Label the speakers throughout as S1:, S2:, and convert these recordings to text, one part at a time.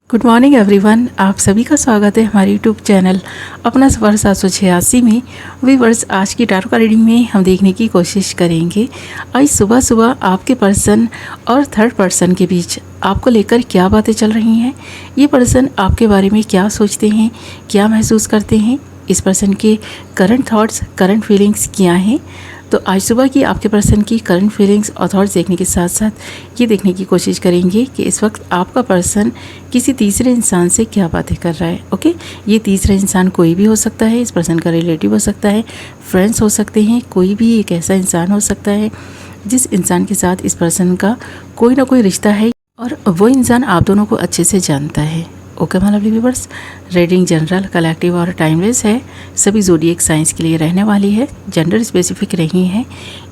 S1: Good morning everyone, आप सभी का स्वागत है हमारे यूट्यूब चैनल अपना सफ़र 786 में। व्यूअर्स, आज की टारो का रीडिंग में हम देखने की कोशिश करेंगे आज सुबह सुबह आपके पर्सन और थर्ड पर्सन के बीच आपको लेकर क्या बातें चल रही हैं। ये पर्सन आपके बारे में क्या सोचते हैं, क्या महसूस करते हैं, इस पर्सन के करंट थॉट्स, करंट फीलिंग्स क्या हैं। तो आज सुबह की आपके पर्सन की करंट फीलिंग्स और थॉट्स देखने के साथ साथ ये देखने की कोशिश करेंगे कि इस वक्त आपका पर्सन किसी तीसरे इंसान से क्या बातें कर रहा है। ओके, ये तीसरा इंसान कोई भी हो सकता है, इस पर्सन का रिलेटिव हो सकता है, फ्रेंड्स हो सकते हैं, कोई भी एक ऐसा इंसान हो सकता है जिस इंसान के साथ इस पर्सन का कोई ना कोई रिश्ता है और वो इंसान आप दोनों को अच्छे से जानता है। Okay my lovely viewers, reading general, collective और टाइमलेस है। सभी ज़ोडिएक साइंस के लिए रहने वाली है, जेंडर स्पेसिफिक नहीं है,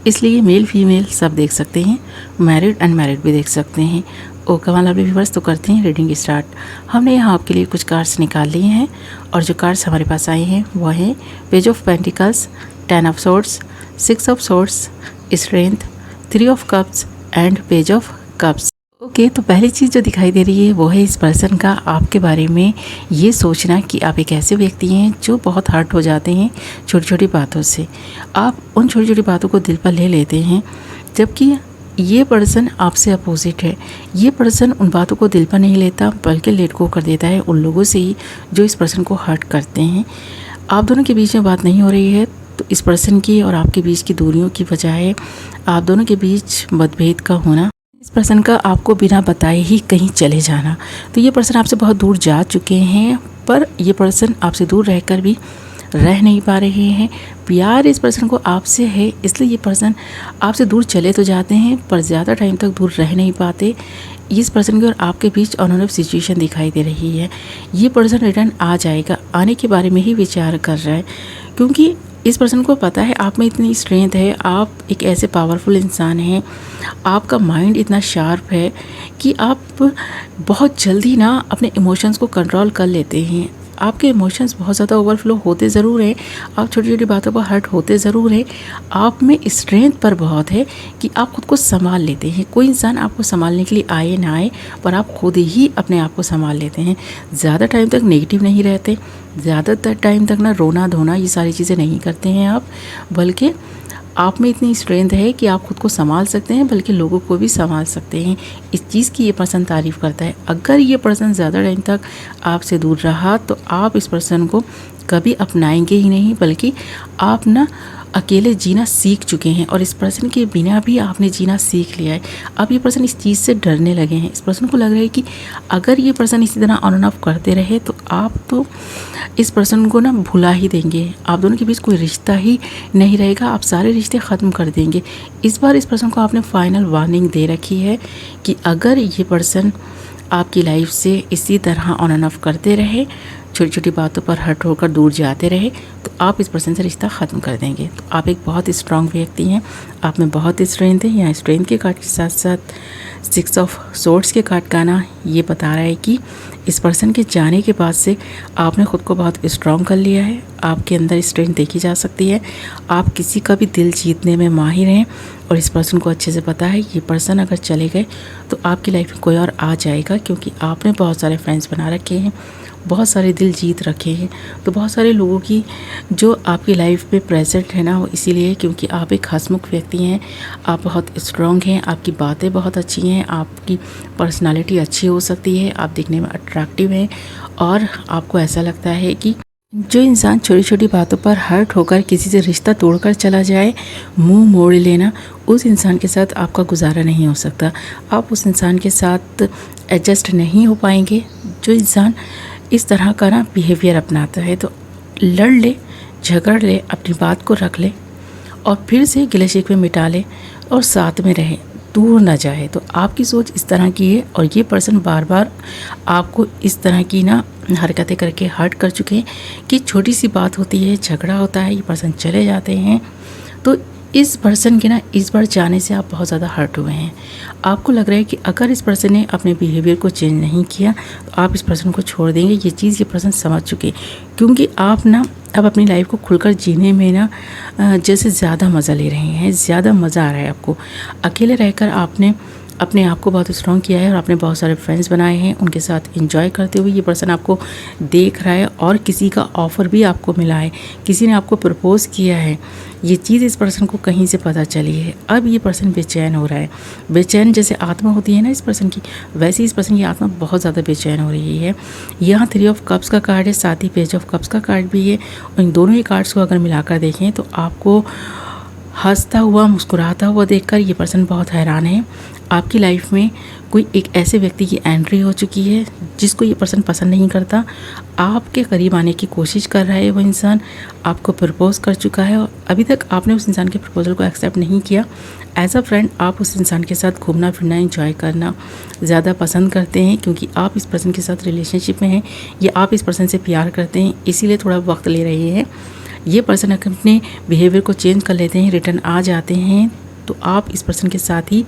S1: इसलिए मेल फीमेल सब देख सकते हैं, मैरिड अनमैरिड भी देख सकते हैं। ओके माय लवली व्यूअर्स, तो करते हैं रीडिंग स्टार्ट। हमने यहाँ आपके लिए कुछ कार्ड्स निकाल लिए हैं और जो कार्ड्स हमारे पास आए हैं वो हैं page of pentacles, 10 of swords, 6 of swords, strength, 3 of cups and page of cups. Okay, तो पहली चीज़ जो दिखाई दे रही है वो है इस पर्सन का आपके बारे में ये सोचना कि आप एक ऐसे व्यक्ति हैं जो बहुत हर्ट हो जाते हैं छोटी छोटी बातों से। आप उन छोटी छोटी बातों को दिल पर ले लेते हैं, जबकि ये पर्सन आपसे अपोजिट है। ये पर्सन उन बातों को दिल पर नहीं लेता बल्कि लेट गो कर देता है उन लोगों से ही जो इस पर्सन को हर्ट करते हैं। आप दोनों के बीच में बात नहीं हो रही है तो इस पर्सन की और आपके बीच की दूरियों की वजह है आप दोनों के बीच मतभेद का होना, इस पर्सन का आपको बिना बताए ही कहीं चले जाना। तो ये पर्सन आपसे बहुत दूर जा चुके हैं, पर ये पर्सन आपसे दूर रहकर भी रह नहीं पा रहे हैं। प्यार इस पर्सन को आपसे है, इसलिए ये पर्सन आपसे दूर चले तो जाते हैं पर ज़्यादा टाइम तक दूर रह नहीं पाते। इस पर्सन की और आपके बीच ऑन एंड ऑफ सिचुएशन दिखाई दे रही है। ये पर्सन रिटर्न आ जाएगा, आने के बारे में ही विचार कर रहा है, क्योंकि इस पर्सन को पता है आप में इतनी स्ट्रेंथ है, आप एक ऐसे पावरफुल इंसान हैं, आपका माइंड इतना शार्प है कि आप बहुत जल्दी ना अपने इमोशंस को कंट्रोल कर लेते हैं। आपके इमोशंस बहुत ज़्यादा ओवरफ्लो होते ज़रूर हैं, आप छोटी छोटी बातों पर हर्ट होते ज़रूर हैं, आप में स्ट्रेंथ पर बहुत है कि आप खुद को संभाल लेते हैं। कोई इंसान आपको संभालने के लिए आए ना आए, पर आप खुद ही अपने आप को संभाल लेते हैं। ज़्यादा टाइम तक नेगेटिव नहीं रहते, ज़्यादातर टाइम तक ना रोना धोना ये सारी चीज़ें नहीं करते हैं आप, बल्कि आप में इतनी स्ट्रेंथ है कि आप खुद को संभाल सकते हैं, बल्कि लोगों को भी संभाल सकते हैं। इस चीज़ की ये पर्सन तारीफ़ करता है। अगर ये पर्सन ज़्यादा टाइम तक आपसे दूर रहा तो आप इस पर्सन को कभी अपनाएंगे ही नहीं, बल्कि आप ना अकेले जीना सीख चुके हैं और इस पर्सन के बिना भी आपने जीना सीख लिया है। अब ये पर्सन इस चीज़ से डरने लगे हैं। इस पर्सन को लग रहा है कि अगर ये पर्सन इसी तरह ऑन एंड ऑफ करते रहे तो आप तो इस पर्सन को ना भुला ही देंगे, आप दोनों के बीच कोई रिश्ता ही नहीं रहेगा, आप सारे रिश्ते ख़त्म कर देंगे। इस बार इस पर्सन को आपने फाइनल वार्निंग दे रखी है कि अगर ये पर्सन आपकी लाइफ से इसी तरह ऑन एंड ऑफ करते रहे, छोटी छोटी बातों पर हर्ट होकर दूर जाते रहे, तो आप इस पर्सन से रिश्ता ख़त्म कर देंगे। तो आप एक बहुत स्ट्रांग व्यक्ति हैं, आप में बहुत स्ट्रेंथ है। यहाँ स्ट्रेंथ के कार्ड के साथ साथ 6 ऑफ सोर्ड्स के कार्ड का ना ये बता रहा है कि इस पर्सन के जाने के बाद से आपने ख़ुद को बहुत स्ट्रांग कर लिया है, आपके अंदर स्ट्रेंथ देखी जा सकती है, आप किसी का भी दिल जीतने में माहिर हैं और इस पर्सन को अच्छे से पता है ये पर्सन अगर चले गए तो आपकी लाइफ में कोई और आ जाएगा, क्योंकि आपने बहुत सारे फ्रेंड्स बना रखे हैं, बहुत सारे दिल जीत रखे हैं। तो बहुत सारे लोगों की जो आपकी लाइफ में प्रेजेंट है ना, वो इसीलिए क्योंकि आप एक हंसमुख व्यक्ति हैं, आप बहुत स्ट्रांग हैं, आपकी बातें बहुत अच्छी हैं, आपकी पर्सनालिटी अच्छी हो सकती है, आप दिखने में अट्रैक्टिव हैं और आपको ऐसा लगता है कि जो इंसान छोटी छोटी बातों पर हर्ट होकर किसी से रिश्ता तोड़कर चला जाए, मुंह मोड़ लेना, उस इंसान के साथ आपका गुजारा नहीं हो सकता। आप उस इंसान के साथ एडजस्ट नहीं हो पाएंगे। जो इंसान इस तरह का ना बिहेवियर अपनाता है तो लड़ ले, झगड़ ले, अपनी बात को रख ले और फिर से गिले शिकवे मिटा ले और साथ में रहे, दूर ना जाए। तो आपकी सोच इस तरह की है और ये पर्सन बार बार आपको इस तरह की ना हरकतें करके हर्ट कर चुके हैं कि छोटी सी बात होती है, झगड़ा होता है, ये पर्सन चले जाते हैं। तो इस पर्सन के ना इस बार जाने से आप बहुत ज़्यादा हर्ट हुए हैं। आपको लग रहा है कि अगर इस पर्सन ने अपने बिहेवियर को चेंज नहीं किया तो आप इस पर्सन को छोड़ देंगे। ये चीज़ ये पर्सन समझ चुके, क्योंकि आप ना अब अपनी लाइफ को खुलकर जीने में ना जैसे ज़्यादा मज़ा ले रहे हैं, ज़्यादा मज़ा आ रहा है आपको। अकेले रहकर आपने अपने आप को बहुत स्ट्रॉन्ग किया है और आपने बहुत सारे फ्रेंड्स बनाए हैं। उनके साथ एंजॉय करते हुए ये पर्सन आपको देख रहा है और किसी का ऑफ़र भी आपको मिला है, किसी ने आपको प्रपोज़ किया है। ये चीज़ इस पर्सन को कहीं से पता चली है। अब ये पर्सन बेचैन हो रहा है। बेचैन जैसे आत्मा होती है ना इस पर्सन की, वैसे इस पर्सन की आत्मा बहुत ज़्यादा बेचैन हो रही है। यहाँ 3 ऑफ कप्स का कार्ड है, साथ ही पेज ऑफ कप्स का कार्ड भी है। और इन दोनों ही कार्ड्स को अगर मिलाकर देखें तो आपको हंसता हुआ, मुस्कुराता हुआ देखकर ये पर्सन बहुत हैरान है। आपकी लाइफ में कोई एक ऐसे व्यक्ति की एंट्री हो चुकी है जिसको ये पर्सन पसंद नहीं करता। आपके करीब आने की कोशिश कर रहा है वो इंसान, आपको प्रपोज़ कर चुका है और अभी तक आपने उस इंसान के प्रपोज़ल को एक्सेप्ट नहीं किया। एज अ फ्रेंड आप उस इंसान के साथ घूमना फिरना, एंजॉय करना ज़्यादा पसंद करते हैं क्योंकि आप इस पर्सन के साथ रिलेशनशिप में हैं या आप इस पर्सन से प्यार करते हैं, इसीलिए थोड़ा वक्त ले रहे हैं। ये पर्सन अपने बिहेवियर को चेंज कर लेते हैं, रिटर्न आ जाते हैं, तो आप इस पर्सन के साथ ही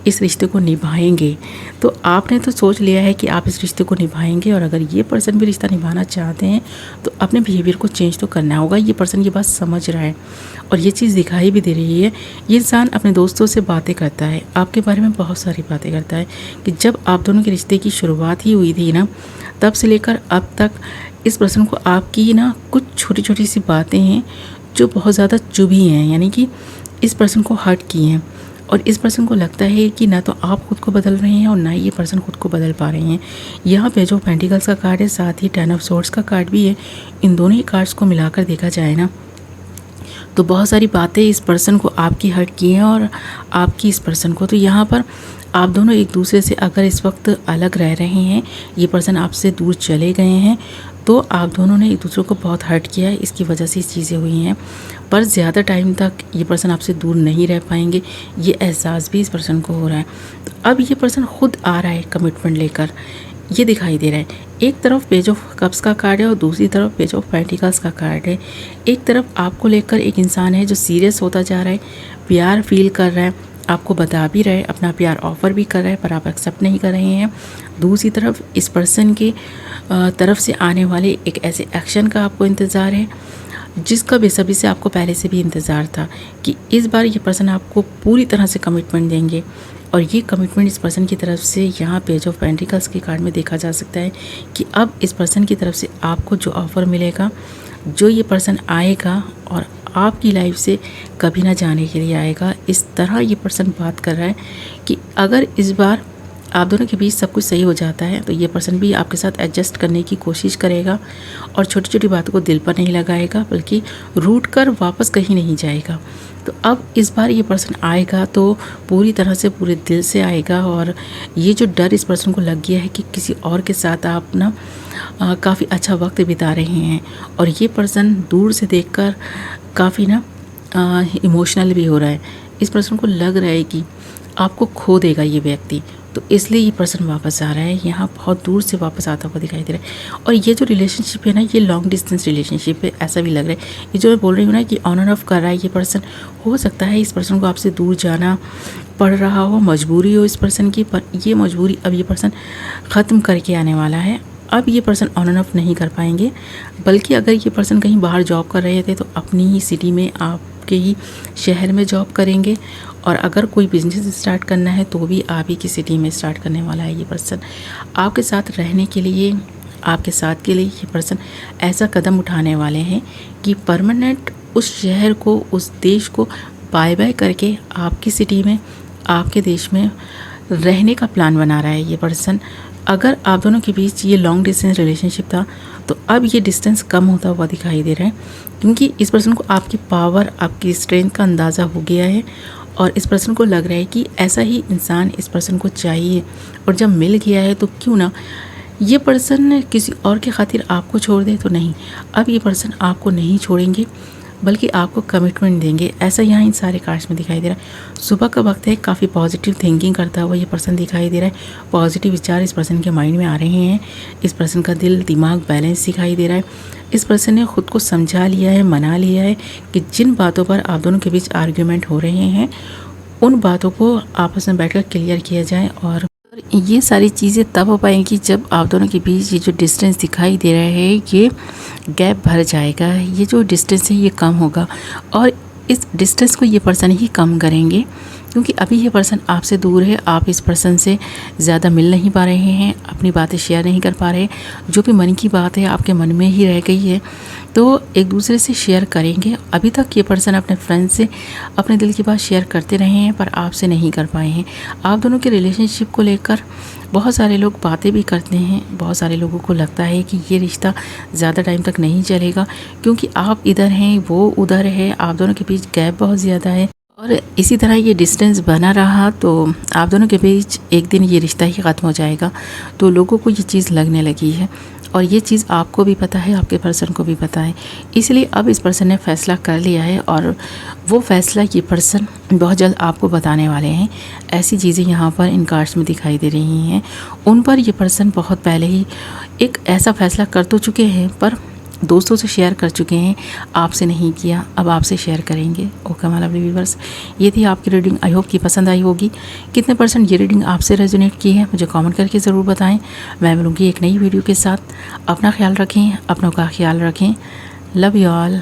S1: इस रिश्ते को निभाएंगे। तो आपने तो सोच लिया है कि आप इस रिश्ते को निभाएंगे और अगर ये पर्सन भी रिश्ता निभाना चाहते हैं तो अपने बिहेवियर को चेंज तो करना होगा। ये पर्सन ये बात समझ रहा है और ये चीज़ दिखाई भी दे रही है। ये इंसान अपने दोस्तों से बातें करता है, आपके बारे में बहुत सारी बातें करता है कि जब आप दोनों के रिश्ते की शुरुआत ही हुई थी ना, तब से लेकर अब तक इस पर्सन को आपकी ना कुछ छोटी छोटी सी बातें हैं जो बहुत ज़्यादा चुभी हैं, यानी कि इस पर्सन को हर्ट की हैं और इस पर्सन को लगता है कि ना तो आप खुद को बदल रहे हैं और ना ये पर्सन खुद को बदल पा रहे हैं। यहाँ पे जो पेंटिकल्स का कार्ड है, साथ ही 10 ऑफ सोर्ड्स का कार्ड भी है। इन दोनों ही कार्ड्स को मिलाकर देखा जाए ना तो बहुत सारी बातें इस पर्सन को आपकी हर्ट की हैं और आपकी इस पर्सन को। तो यहाँ पर आप दोनों एक दूसरे से अगर इस वक्त अलग रह रहे हैं, ये पर्सन आपसे दूर चले गए हैं, तो आप दोनों ने एक दूसरे को बहुत हर्ट किया है, इसकी वजह से ये चीज़ें हुई हैं। पर ज़्यादा टाइम तक ये पर्सन आपसे दूर नहीं रह पाएंगे, ये एहसास भी इस पर्सन को हो रहा है। तो अब ये पर्सन खुद आ रहा है कमिटमेंट लेकर, ये दिखाई दे रहा है। एक तरफ पेज ऑफ कप्स का कार्ड है और दूसरी तरफ पेज ऑफ पेंटिकल्स का कार्ड है। एक तरफ आपको लेकर एक इंसान है जो सीरियस होता जा रहा है, प्यार फील कर रहा है, आपको बता भी रहा है, अपना प्यार ऑफ़र भी कर रहा है, पर आप एक्सेप्ट नहीं कर रहे हैं। दूसरी तरफ इस पर्सन के तरफ से आने वाले एक ऐसे एक्शन का आपको इंतज़ार है जिसका बेसब्री से आपको पहले से भी इंतज़ार था कि इस बार ये पर्सन आपको पूरी तरह से कमिटमेंट देंगे। और ये कमिटमेंट इस पर्सन की तरफ से यहाँ पेज ऑफ पेंटिकल्स के कार्ड में देखा जा सकता है कि अब इस पर्सन की तरफ से आपको जो ऑफ़र मिलेगा, जो ये पर्सन आएगा और आपकी लाइफ से कभी ना जाने के लिए आएगा। इस तरह ये पर्सन बात कर रहा है कि अगर इस बार आप दोनों के बीच सब कुछ सही हो जाता है तो ये पर्सन भी आपके साथ एडजस्ट करने की कोशिश करेगा और छोटी छोटी बातों को दिल पर नहीं लगाएगा, बल्कि रूठ कर वापस कहीं नहीं जाएगा। तो अब इस बार ये पर्सन आएगा तो पूरी तरह से, पूरे दिल से आएगा। और ये जो डर इस पर्सन को लग गया है कि किसी और के साथ आप ना काफ़ी अच्छा वक्त बिता रहे हैं, और ये पर्सन दूर से देखकर काफ़ी ना इमोशनल भी हो रहा है। इस पर्सन को लग रहा है कि आपको खो देगा ये व्यक्ति, तो इसलिए ये पर्सन वापस आ रहा है। यहाँ बहुत दूर से वापस आता हुआ दिखाई दे रहा है। और ये जो रिलेशनशिप है ना, ये लॉन्ग डिस्टेंस रिलेशनशिप है, ऐसा भी लग रहा है। ये जो मैं बोल रही हूँ ना कि ऑन एंड ऑफ कर रहा है ये पर्सन, हो सकता है इस पर्सन को आपसे दूर जाना पड़ रहा हो, मजबूरी हो इस पर्सन की, पर ये मजबूरी अब ये पर्सन ख़त्म करके आने वाला है। अब ये पर्सन ऑन एंड ऑफ नहीं कर पाएंगे, बल्कि अगर ये पर्सन कहीं बाहर जॉब कर रहे थे तो अपनी ही सिटी में, आपके ही शहर में जॉब करेंगे, और अगर कोई बिजनेस स्टार्ट करना है तो भी आप ही की सिटी में स्टार्ट करने वाला है ये पर्सन। आपके साथ रहने के लिए, आपके साथ के लिए ये पर्सन ऐसा कदम उठाने वाले हैं कि परमानेंट उस शहर को, उस देश को बाय बाय करके आपकी सिटी में, आपके देश में रहने का प्लान बना रहा है ये पर्सन। अगर आप दोनों के बीच ये लॉन्ग डिस्टेंस रिलेशनशिप था तो अब ये डिस्टेंस कम होता हुआ दिखाई दे रहा है, क्योंकि इस पर्सन को आपकी पावर, आपकी स्ट्रेंथ का अंदाज़ा हो गया है और इस पर्सन को लग रहा है कि ऐसा ही इंसान इस पर्सन को चाहिए। और जब मिल गया है तो क्यों ना ये पर्सन किसी और के खातिर आपको छोड़ दे। तो नहीं, अब ये पर्सन आपको नहीं छोड़ेंगे बल्कि आपको कमिटमेंट देंगे, ऐसा यहाँ इन सारे कार्ड्स में दिखाई दे रहा है। सुबह का वक्त है, काफ़ी पॉजिटिव थिंकिंग करता हुआ ये पर्सन दिखाई दे रहा है। पॉजिटिव विचार इस पर्सन के माइंड में आ रहे हैं। इस पर्सन का दिल दिमाग बैलेंस दिखाई दे रहा है। इस पर्सन ने खुद को समझा लिया है, मना लिया है कि जिन बातों पर आप दोनों के बीच आर्ग्यूमेंट हो रहे हैं उन बातों को आपस में बैठकर क्लियर किया जाए। और ये सारी चीज़ें तब हो पाएंगी जब आप दोनों के बीच ये जो डिस्टेंस दिखाई दे रहा है, ये गैप भर जाएगा, ये जो डिस्टेंस है ये कम होगा और इस डिस्टेंस को ये पर्सन ही कम करेंगे, क्योंकि अभी ये पर्सन आपसे दूर है, आप इस पर्सन से ज़्यादा मिल नहीं पा रहे हैं, अपनी बातें शेयर नहीं कर पा रहे, जो भी मन की बात है आपके मन में ही रह गई है, तो एक दूसरे से शेयर करेंगे। अभी तक ये पर्सन अपने फ्रेंड से अपने दिल की बात शेयर करते रहे हैं, पर आपसे नहीं कर पाए हैं। आप दोनों के रिलेशनशिप को लेकर बहुत सारे लोग बातें भी करते हैं, बहुत सारे लोगों को लगता है कि ये रिश्ता ज़्यादा टाइम तक नहीं चलेगा, क्योंकि आप इधर हैं, वो उधर है, आप दोनों के बीच गैप बहुत ज़्यादा है और इसी तरह ये डिस्टेंस बना रहा तो आप दोनों के बीच एक दिन ये रिश्ता ही ख़त्म हो जाएगा। तो लोगों को ये चीज़ लगने लगी है और ये चीज़ आपको भी पता है, आपके पर्सन को भी पता है। इसलिए अब इस पर्सन ने फ़ैसला कर लिया है और वो फ़ैसला ये पर्सन बहुत जल्द आपको बताने वाले हैं। ऐसी चीज़ें यहाँ पर इन कार्ड्स में दिखाई दे रही हैं। उन पर ये पर्सन बहुत पहले ही एक ऐसा फ़ैसला कर तो चुके हैं, पर दोस्तों से शेयर कर चुके हैं, आपसे नहीं किया, अब आपसे शेयर करेंगे। ओके माय लवली व्यूअर्स, ये थी आपकी रीडिंग। आई होप कि पसंद आई होगी। कितने % ये रीडिंग आपसे रेजोनेट की है मुझे कमेंट करके ज़रूर बताएं। मैं मिलूँगी एक नई वीडियो के साथ। अपना ख्याल रखें, अपनों का ख्याल रखें। Love you all.